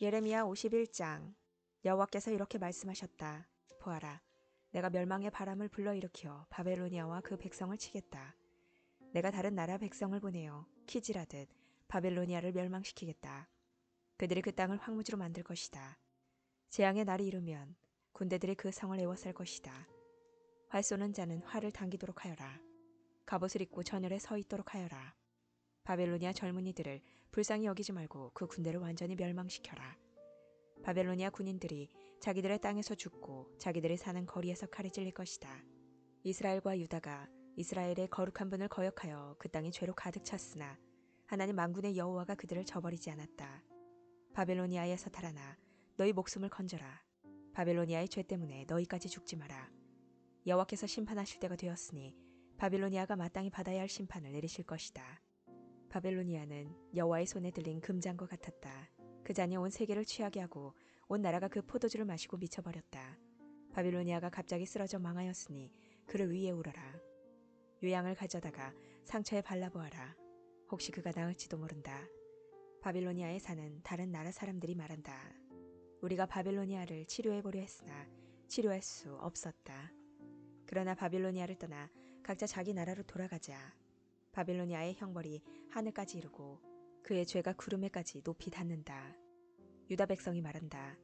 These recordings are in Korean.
예레미야 51장. 여호와께서 이렇게 말씀하셨다. 보아라, 내가 멸망의 바람을 불러일으켜 바벨로니아와 그 백성을 치겠다. 내가 다른 나라 백성을 보내어 키질하듯 바벨로니아를 멸망시키겠다. 그들이 그 땅을 황무지로 만들 것이다. 재앙의 날이 이르면 군대들이 그 성을 에워쌀 것이다. 활 쏘는 자는 활을 당기도록 하여라. 갑옷을 입고 전열에 서 있도록 하여라. 바벨로니아 젊은이들을 불쌍히 여기지 말고 그 군대를 완전히 멸망시켜라. 바벨로니아 군인들이 자기들의 땅에서 죽고 자기들이 사는 거리에서 칼에 찔릴 것이다. 이스라엘과 유다가 이스라엘의 거룩한 분을 거역하여 그 땅이 죄로 가득 찼으나 하나님 만군의 여호와가 그들을 저버리지 않았다. 바벨로니아에서 달아나 너희 목숨을 건져라. 바벨로니아의 죄 때문에 너희까지 죽지 마라. 여호와께서 심판하실 때가 되었으니 바벨로니아가 마땅히 받아야 할 심판을 내리실 것이다. 바벨로니아는 여호와의 손에 들린 금잔과 같았다. 그 잔이 온 세계를 취하게 하고 온 나라가 그 포도주를 마시고 미쳐버렸다. 바빌로니아가 갑자기 쓰러져 망하였으니 그를 위에 울어라. 요양을 가져다가 상처에 발라보아라. 혹시 그가 나을지도 모른다. 바빌로니아에 사는 다른 나라 사람들이 말한다. 우리가 바빌로니아를 치료해보려 했으나 치료할 수 없었다. 그러나 바빌로니아를 떠나 각자 자기 나라로 돌아가자. 바빌로니아의 형벌이 하늘까지 이르고 그의 죄가 구름에까지 높이 닿는다. 유다 백성이 말한다.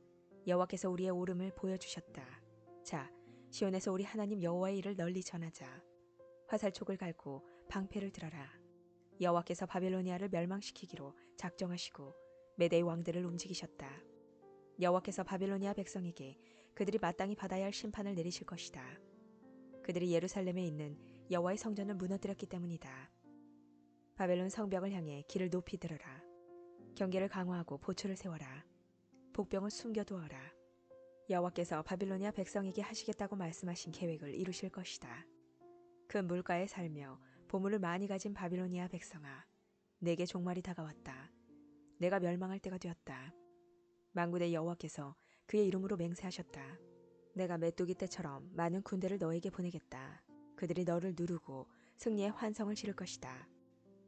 여호와께서 우리의 오름을 보여주셨다. 자, 시온에서 우리 하나님 여호와의 일을 널리 전하자. 화살촉을 갈고 방패를 들어라. 여호와께서 바빌로니아를 멸망시키기로 작정하시고 메대의 왕들을 움직이셨다. 여호와께서 바빌로니아 백성에게 그들이 마땅히 받아야 할 심판을 내리실 것이다. 그들이 예루살렘에 있는 여호와의 성전을 무너뜨렸기 때문이다. 바벨론 성벽을 향해 길을 높이 들어라. 경계를 강화하고 보초를 세워라. 복병을 숨겨두어라. 여호와께서 바빌로니아 백성에게 하시겠다고 말씀하신 계획을 이루실 것이다. 그 물가에 살며 보물을 많이 가진 바빌로니아 백성아, 내게 종말이 다가왔다. 내가 멸망할 때가 되었다. 만군의 여호와께서 그의 이름으로 맹세하셨다. 내가 메뚜기 때처럼 많은 군대를 너에게 보내겠다. 그들이 너를 누르고 승리의 환성을 지를 것이다.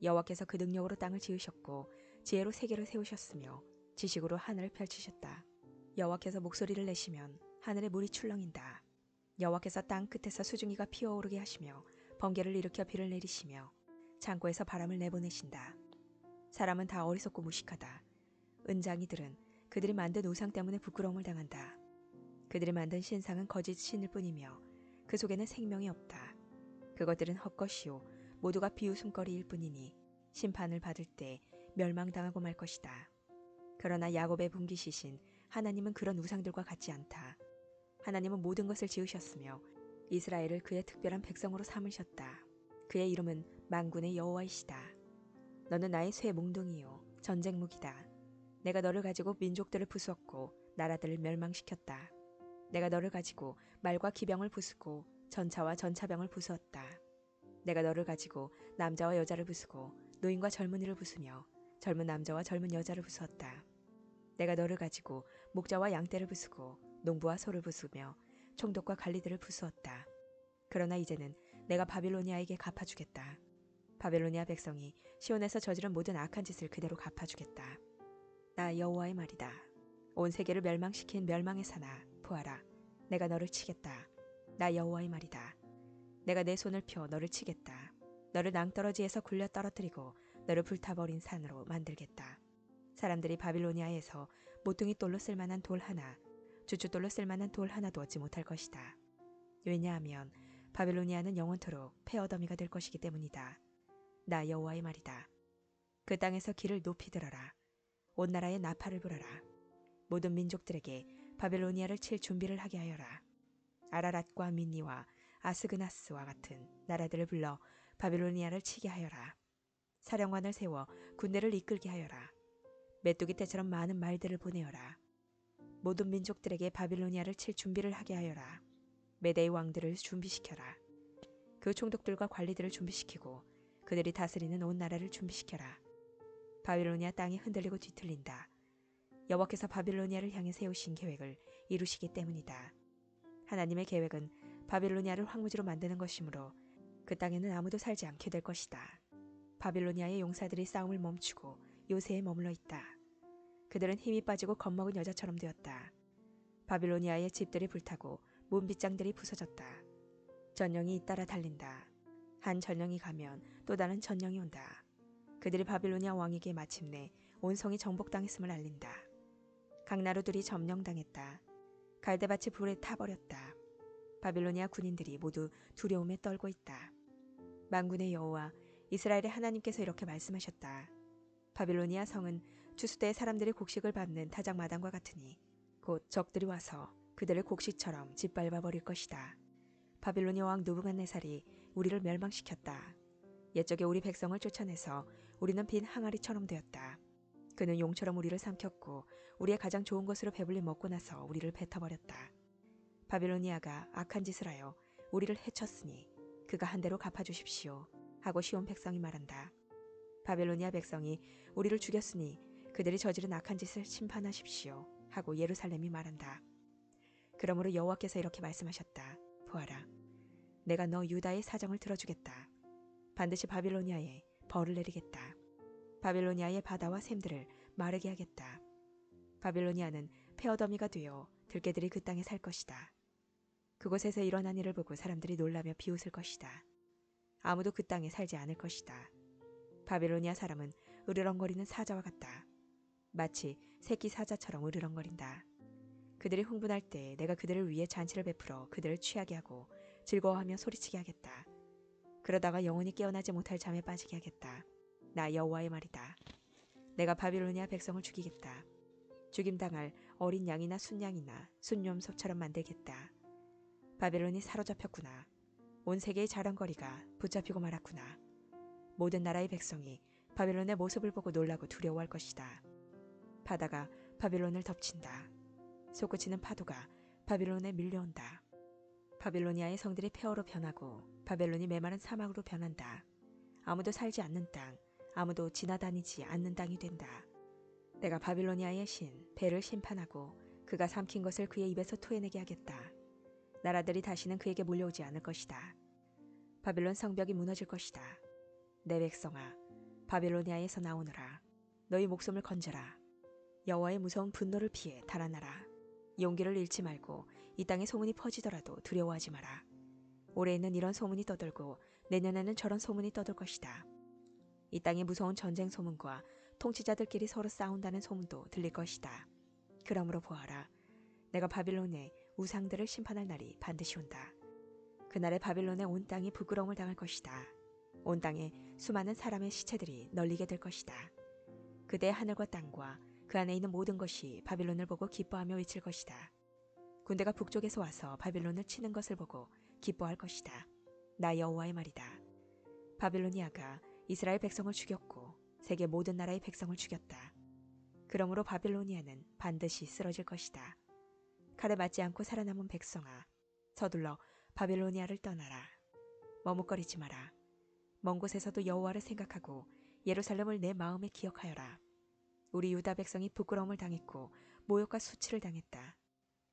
여호와께서 그 능력으로 땅을 지으셨고 지혜로 세계를 세우셨으며 지식으로 하늘을 펼치셨다. 여호와께서 목소리를 내시면 하늘에 물이 출렁인다. 여호와께서 땅 끝에서 수증기가 피어오르게 하시며 번개를 일으켜 비를 내리시며 창고에서 바람을 내보내신다. 사람은 다 어리석고 무식하다. 은장이들은 그들이 만든 우상 때문에 부끄러움을 당한다. 그들이 만든 신상은 거짓 신일 뿐이며 그 속에는 생명이 없다. 그것들은 헛것이요 모두가 비웃음거리일 뿐이니 심판을 받을 때 멸망당하고 말 것이다. 그러나 야곱의 분깃이신 하나님은 그런 우상들과 같지 않다. 하나님은 모든 것을 지으셨으며 이스라엘을 그의 특별한 백성으로 삼으셨다. 그의 이름은 만군의 여호와이시다. 너는 나의 쇠 몽둥이요 전쟁 무기다. 내가 너를 가지고 민족들을 부수었고 나라들을 멸망시켰다. 내가 너를 가지고 말과 기병을 부수고 전차와 전차병을 부수었다. 내가 너를 가지고 남자와 여자를 부수고 노인과 젊은이를 부수며 젊은 남자와 젊은 여자를 부수었다. 내가 너를 가지고 목자와 양떼를 부수고 농부와 소를 부수며 총독과 관리들을 부수었다. 그러나 이제는 내가 바빌로니아에게 갚아주겠다. 바빌로니아 백성이 시온에서 저지른 모든 악한 짓을 그대로 갚아주겠다. 나 여호와의 말이다. 온 세계를 멸망시킨 멸망의 사나 보아라. 내가 너를 치겠다. 나 여호와의 말이다. 내가 내 손을 펴 너를 치겠다. 너를 낭떠러지에서 굴려 떨어뜨리고 너를 불타버린 산으로 만들겠다. 사람들이 바빌로니아에서 모퉁이 돌로 쓸만한 돌 하나, 주춧돌로 쓸만한 돌 하나도 얻지 못할 것이다. 왜냐하면 바빌로니아는 영원토록 폐허더미가 될 것이기 때문이다. 나 여호와의 말이다. 그 땅에서 길을 높이 들어라. 온 나라에 나팔을 불어라. 모든 민족들에게 바빌로니아를 칠 준비를 하게 하여라. 아라랏과 민니와 아스그나스와 같은 나라들을 불러 바빌로니아를 치게 하여라. 사령관을 세워 군대를 이끌게 하여라. 메뚜기 떼처럼 많은 말들을 보내어라. 모든 민족들에게 바빌로니아를 칠 준비를 하게 하여라. 메대의 왕들을 준비시켜라. 그 총독들과 관리들을 준비시키고 그들이 다스리는 온 나라를 준비시켜라. 바빌로니아 땅이 흔들리고 뒤틀린다. 여호와께서 바빌로니아를 향해 세우신 계획을 이루시기 때문이다. 하나님의 계획은 바빌로니아를 황무지로 만드는 것이므로 그 땅에는 아무도 살지 않게 될 것이다. 바빌로니아의 용사들이 싸움을 멈추고 요새에 머물러 있다. 그들은 힘이 빠지고 겁먹은 여자처럼 되었다. 바빌로니아의 집들이 불타고 문빗장들이 부서졌다. 전령이 잇따라 달린다. 한 전령이 가면 또 다른 전령이 온다. 그들이 바빌로니아 왕에게 마침내 온 성이 정복당했음을 알린다. 강나루들이 점령당했다. 갈대밭이 불에 타버렸다. 바빌로니아 군인들이 모두 두려움에 떨고 있다. 만군의 여호와 이스라엘의 하나님께서 이렇게 말씀하셨다. 바빌로니아 성은 추수때에 사람들이 곡식을 밟는 타작마당과 같으니 곧 적들이 와서 그들을 곡식처럼 짓밟아 버릴 것이다. 바빌로니아 왕 느부갓네살이 우리를 멸망시켰다. 옛적에 우리 백성을 쫓아내서 우리는 빈 항아리처럼 되었다. 그는 용처럼 우리를 삼켰고 우리의 가장 좋은 것으로 배불리 먹고 나서 우리를 뱉어버렸다. 바빌로니아가 악한 짓을 하여 우리를 해쳤으니 그가 한 대로 갚아주십시오 하고 시온 백성이 말한다. 바빌로니아 백성이 우리를 죽였으니 그들이 저지른 악한 짓을 심판하십시오 하고 예루살렘이 말한다. 그러므로 여호와께서 이렇게 말씀하셨다. 보아라, 내가 너 유다의 사정을 들어주겠다. 반드시 바빌로니아에 벌을 내리겠다. 바빌로니아의 바다와 샘들을 마르게 하겠다. 바빌로니아는 폐허더미가 되어 들개들이 그 땅에 살 것이다. 그곳에서 일어난 일을 보고 사람들이 놀라며 비웃을 것이다. 아무도 그 땅에 살지 않을 것이다. 바빌로니아 사람은 으르렁거리는 사자와 같다. 마치 새끼 사자처럼 으르렁거린다. 그들이 흥분할 때 내가 그들을 위해 잔치를 베풀어 그들을 취하게 하고 즐거워하며 소리치게 하겠다. 그러다가 영원히 깨어나지 못할 잠에 빠지게 하겠다. 나 여호와의 말이다. 내가 바빌로니아 백성을 죽이겠다. 죽임당할 어린 양이나 순양이나 순염소처럼 만들겠다. 바빌론이 사로잡혔구나. 온 세계의 자랑거리가 붙잡히고 말았구나. 모든 나라의 백성이 바빌론의 모습을 보고 놀라고 두려워할 것이다. 바다가 바빌론을 덮친다. 솟구치는 파도가 바빌론에 밀려온다. 바빌로니아의 성들이 폐허로 변하고 바벨론이 메마른 사막으로 변한다. 아무도 살지 않는 땅, 아무도 지나다니지 않는 땅이 된다. 내가 바빌로니아의 신 벨을 심판하고 그가 삼킨 것을 그의 입에서 토해내게 하겠다. 나라들이 다시는 그에게 몰려오지 않을 것이다. 바빌론 성벽이 무너질 것이다. 내 백성아, 바빌로니아에서 나오너라. 너희 목숨을 건져라. 여호와의 무서운 분노를 피해 달아나라. 용기를 잃지 말고 이 땅에 소문이 퍼지더라도 두려워하지 마라. 올해에는 이런 소문이 떠돌고 내년에는 저런 소문이 떠돌 것이다. 이 땅에 무서운 전쟁 소문과 통치자들끼리 서로 싸운다는 소문도 들릴 것이다. 그러므로 보아라. 내가 바빌론의 우상들을 심판할 날이 반드시 온다. 그날에 바빌론의 온 땅이 부끄러움을 당할 것이다. 온 땅에 수많은 사람의 시체들이 널리게 될 것이다. 그때 하늘과 땅과 그 안에 있는 모든 것이 바빌론을 보고 기뻐하며 외칠 것이다. 군대가 북쪽에서 와서 바빌론을 치는 것을 보고 기뻐할 것이다. 나 여호와의 말이다. 바빌로니아가 이스라엘 백성을 죽였고 세계 모든 나라의 백성을 죽였다. 그러므로 바빌로니아는 반드시 쓰러질 것이다. 칼에 맞지 않고 살아남은 백성아, 서둘러 바빌로니아를 떠나라. 머뭇거리지 마라. 먼 곳에서도 여호와를 생각하고 예루살렘을 내 마음에 기억하여라. 우리 유다 백성이 부끄러움을 당했고 모욕과 수치를 당했다.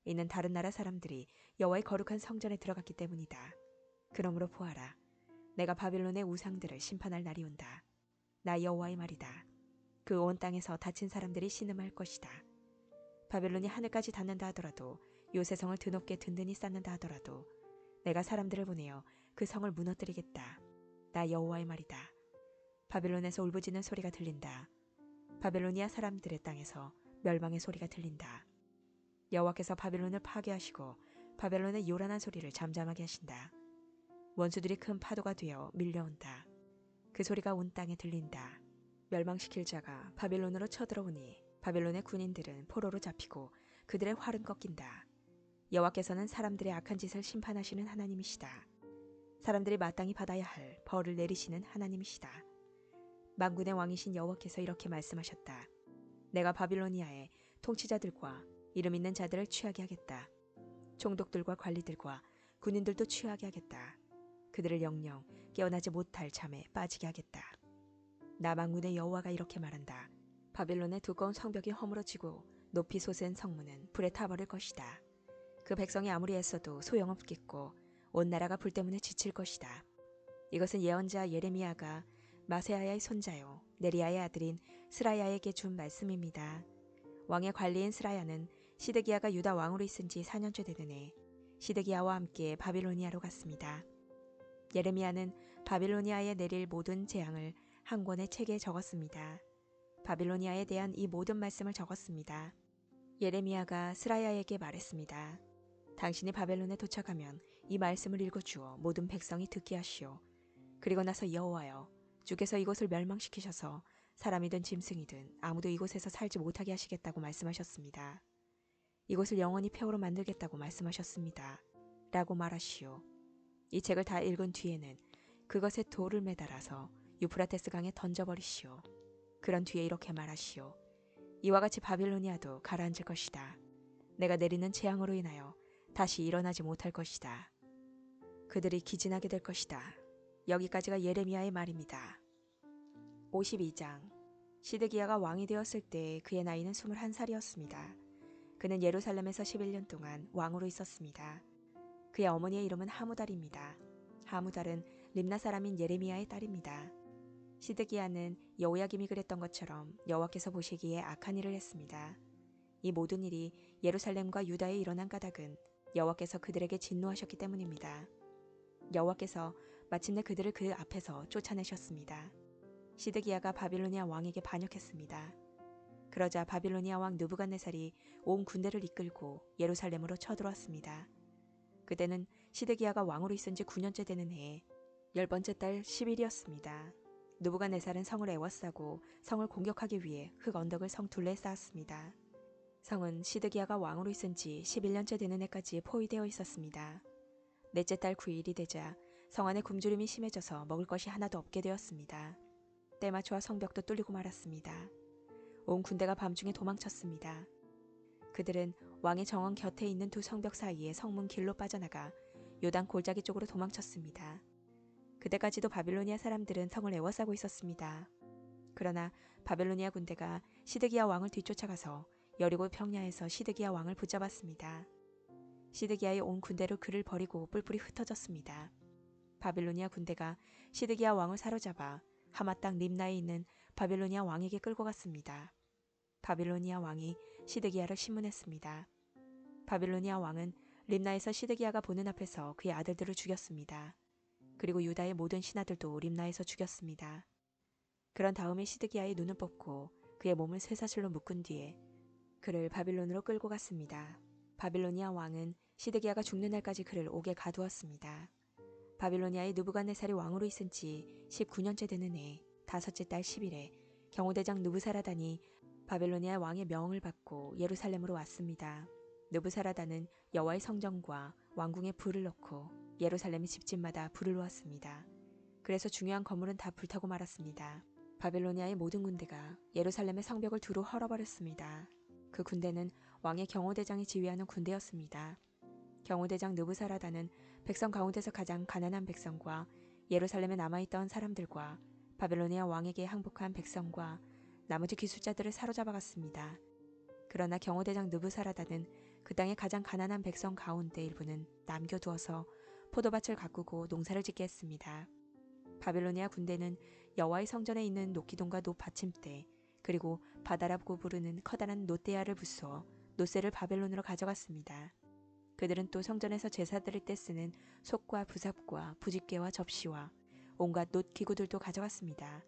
이는 다른 나라 사람들이 여호와의 거룩한 성전에 들어갔기 때문이다. 그러므로 보아라. 내가 바빌론의 우상들을 심판할 날이 온다. 나 여호와의 말이다. 그 온 땅에서 다친 사람들이 신음할 것이다. 바빌론이 하늘까지 닿는다 하더라도 요새성을 드높게 든든히 쌓는다 하더라도 내가 사람들을 보내어 그 성을 무너뜨리겠다. 나 여호와의 말이다. 바빌론에서 울부짖는 소리가 들린다. 바빌로니아 사람들의 땅에서 멸망의 소리가 들린다. 여호와께서 바빌론을 파괴하시고 바벨론의 요란한 소리를 잠잠하게 하신다. 원수들이 큰 파도가 되어 밀려온다. 그 소리가 온 땅에 들린다. 멸망시킬 자가 바빌론으로 쳐들어오니 바빌론의 군인들은 포로로 잡히고 그들의 활은 꺾인다. 여호와께서는 사람들의 악한 짓을 심판하시는 하나님이시다. 사람들이 마땅히 받아야 할 벌을 내리시는 하나님이시다. 만군의 왕이신 여호와께서 이렇게 말씀하셨다. 내가 바빌로니아의 통치자들과 이름 있는 자들을 취하게 하겠다. 총독들과 관리들과 군인들도 취하게 하겠다. 그들을 영영 깨어나지 못할 잠에 빠지게 하겠다. 나 만군의 여호와가 이렇게 말한다. 바빌론의 두꺼운 성벽이 허물어지고 높이 솟은 성문은 불에 타버릴 것이다. 그 백성이 아무리 애써도 소용없겠고 온 나라가 불 때문에 지칠 것이다. 이것은 예언자 예레미야가 마세야의 손자요 네리야의 아들인 스라야에게 준 말씀입니다. 왕의 관리인 스라야는 시드기야가 유다 왕으로 있은 지 4년째 되는 해 시드기야와 함께 바빌로니아로 갔습니다. 예레미야는 바빌로니아에 내릴 모든 재앙을 한 권의 책에 적었습니다. 바빌로니아에 대한 이 모든 말씀을 적었습니다. 예레미야가 스라야에게 말했습니다. 당신이 바벨론에 도착하면 이 말씀을 읽어주어 모든 백성이 듣게 하시오. 그리고 나서 여호와여, 주께서 이곳을 멸망시키셔서 사람이든 짐승이든 아무도 이곳에서 살지 못하게 하시겠다고 말씀하셨습니다. 이곳을 영원히 폐허로 만들겠다고 말씀하셨습니다. 라고 말하시오. 이 책을 다 읽은 뒤에는 그것에 돌을 매달아서 유프라테스 강에 던져버리시오. 그런 뒤에 이렇게 말하시오. 이와 같이 바빌로니아도 가라앉을 것이다. 내가 내리는 재앙으로 인하여 다시 일어나지 못할 것이다. 그들이 기진하게 될 것이다. 여기까지가 예레미야의 말입니다. 52장. 시드기야가 왕이 되었을 때 그의 나이는 21살이었습니다. 그는 예루살렘에서 11년 동안 왕으로 있었습니다. 그의 어머니의 이름은 하무달입니다. 하무달은 림나 사람인 예레미야의 딸입니다. 시드기야는 여호야김이 그랬던 것처럼 여호와께서 보시기에 악한 일을 했습니다. 이 모든 일이 예루살렘과 유다에 일어난 까닭은 여호와께서 그들에게 진노하셨기 때문입니다. 여호와께서 마침내 그들을 그 앞에서 쫓아내셨습니다. 시드기야가 바빌로니아 왕에게 반역했습니다. 그러자 바빌로니아 왕 느부갓네살이 온 군대를 이끌고 예루살렘으로 쳐들어왔습니다. 그때는 시드기야가 왕으로 있은 지 9년째 되는 해에 10번째 달 10일이었습니다. 느부갓네살은 성을 에워싸고 성을 공격하기 위해 흙 언덕을 성 둘레에 쌓았습니다. 성은 시드기야가 왕으로 있은 지 11년째 되는 해까지 포위되어 있었습니다. 넷째 달 9일이 되자 성 안에 굶주림이 심해져서 먹을 것이 하나도 없게 되었습니다. 때맞춰 성벽도 뚫리고 말았습니다. 온 군대가 밤중에 도망쳤습니다. 그들은 왕의 정원 곁에 있는 두 성벽 사이에 성문 길로 빠져나가 요단 골짜기 쪽으로 도망쳤습니다. 그때까지도 바빌로니아 사람들은 성을 에워싸고 있었습니다. 그러나 바빌로니아 군대가 시드기야 왕을 뒤쫓아가서 여리고 평야에서 시드기야 왕을 붙잡았습니다. 시드기야의 온 군대로 그를 버리고 뿔뿔이 흩어졌습니다. 바빌로니아 군대가 시드기야 왕을 사로잡아 하마 땅 림나에 있는 바빌로니아 왕에게 끌고 갔습니다. 바빌로니아 왕이 시드기야를 심문했습니다. 바빌로니아 왕은 림나에서 시드기야가 보는 앞에서 그의 아들들을 죽였습니다. 그리고 유다의 모든 신하들도 림나에서 죽였습니다. 그런 다음에 시드기야의 눈을 뽑고 그의 몸을 쇠사슬로 묶은 뒤에 그를 바빌론으로 끌고 갔습니다. 바빌로니아 왕은 시드기야가 죽는 날까지 그를 옥에 가두었습니다. 바빌로니아의 느부갓네살이 왕으로 있은 지 19년째 되는 해 다섯째 달 10일에 경호대장 느부사라단이 바빌로니아 왕의 명을 받고 예루살렘으로 왔습니다. 느부사라단은 여호와의 성전과 왕궁에 불을 넣고 예루살렘의 집집마다 불을 놓았습니다. 그래서 중요한 건물은 다 불타고 말았습니다. 바빌로니아의 모든 군대가 예루살렘의 성벽을 두루 헐어버렸습니다. 그 군대는 왕의 경호대장이 지휘하는 군대였습니다. 경호대장 느부사라단은 백성 가운데서 가장 가난한 백성과 예루살렘에 남아있던 사람들과 바빌로니아 왕에게 항복한 백성과 나머지 기술자들을 사로잡아갔습니다. 그러나 경호대장 느부사라단은 그 땅의 가장 가난한 백성 가운데 일부는 남겨두어서 포도밭을 가꾸고 농사를 짓게 했습니다. 바빌로니아 군대는 여호와의 성전에 있는 녹기둥과 녹받침대 그리고 바다라고 부르는 커다란 놋대야를 부수어 놋새를 바벨론으로 가져갔습니다. 그들은 또 성전에서 제사 드릴 때 쓰는 솥과 부삽과 부집개와 접시와 온갖 놋 기구들도 가져갔습니다.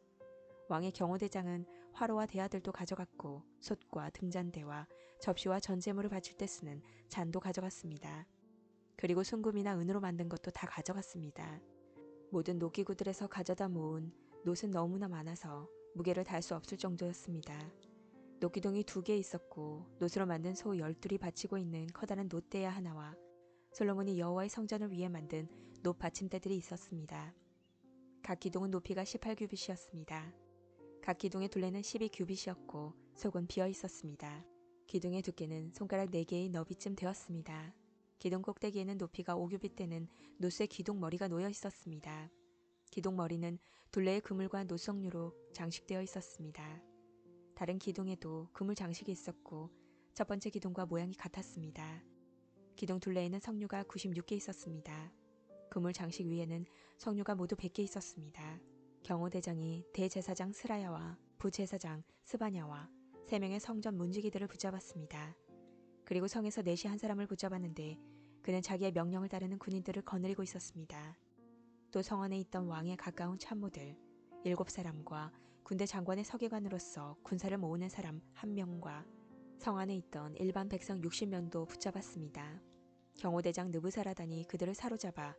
왕의 경호대장은 화로와 대야들도 가져갔고 솥과 등잔대와 접시와 전제물을 바칠 때 쓰는 잔도 가져갔습니다. 그리고 순금이나 은으로 만든 것도 다 가져갔습니다. 모든 놋기구들에서 가져다 모은 놋은 너무나 많아서 무게를 달 수 없을 정도였습니다. 녹기둥이 2개 있었고 놋으로 만든 소 12이 받치고 있는 커다란 놋대야 하나와 솔로몬이 여호와의 성전을 위해 만든 놋 받침대들이 있었습니다. 각 기둥은 높이가 18규빗이었습니다. 각 기둥의 둘레는 12규빗이었고 속은 비어 있었습니다. 기둥의 두께는 손가락 4개의 너비쯤 되었습니다. 기둥 꼭대기에는 높이가 5규빗 되는 놋의 기둥 머리가 놓여 있었습니다. 기둥 머리는 둘레의 그물과 놋석류로 장식되어 있었습니다. 다른 기둥에도 그물 장식이 있었고 첫 번째 기둥과 모양이 같았습니다. 기둥 둘레에는 석류가 96개 있었습니다. 그물 장식 위에는 석류가 모두 100개 있었습니다. 경호대장이 대제사장 스라야와 부제사장 스바냐와 3명의 성전 문지기들을 붙잡았습니다. 그리고 성에서 넷이 한 사람을 붙잡았는데 그는 자기의 명령을 따르는 군인들을 거느리고 있었습니다. 또 성 안에 있던 왕에 가까운 참모들 7사람과 군대 장관의 서기관으로서 군사를 모으는 사람 1명과 성 안에 있던 일반 백성 60명도 붙잡았습니다. 경호대장 느부사라단이 그들을 사로잡아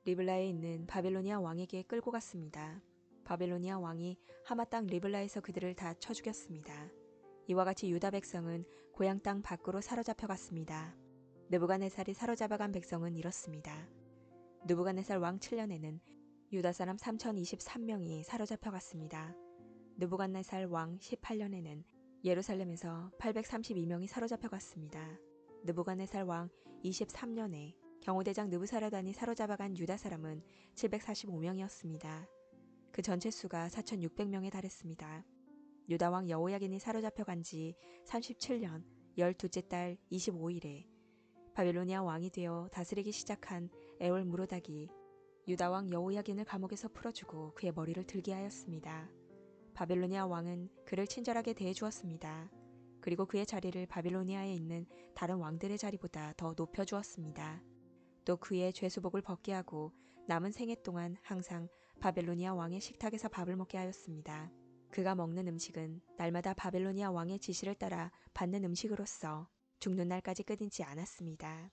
리블라에 있는 바빌로니아 왕에게 끌고 갔습니다. 바빌로니아 왕이 하마 땅 리블라에서 그들을 다 쳐 죽였습니다. 이와 같이 유다 백성은 고향 땅 밖으로 사로잡혀 갔습니다. 느부갓네살이 사로잡아간 백성은 이렇습니다. 느부갓네살 왕 7년에는 유다 사람 3023명이 사로잡혀 갔습니다. 느부갓네살 왕 18년에는 예루살렘에서 832명이 사로잡혀 갔습니다. 느부갓네살 왕 23년에 경호대장 느부사라단이 사로잡아간 유다 사람은 745명이었습니다. 그 전체 수가 4600명에 달했습니다. 유다 왕 여호야긴이 사로잡혀간 지 37년 12째 달 25일에 바빌로니아 왕이 되어 다스리기 시작한 에올 무로닥이 유다 왕 여호야긴을 감옥에서 풀어주고 그의 머리를 들게 하였습니다. 바빌로니아 왕은 그를 친절하게 대해주었습니다. 그리고 그의 자리를 바빌로니아에 있는 다른 왕들의 자리보다 더 높여주었습니다. 또 그의 죄수복을 벗게 하고 남은 생애 동안 항상 바빌로니아 왕의 식탁에서 밥을 먹게 하였습니다. 그가 먹는 음식은 날마다 바빌로니아 왕의 지시를 따라 받는 음식으로서 죽는 날까지 끊이지 않았습니다.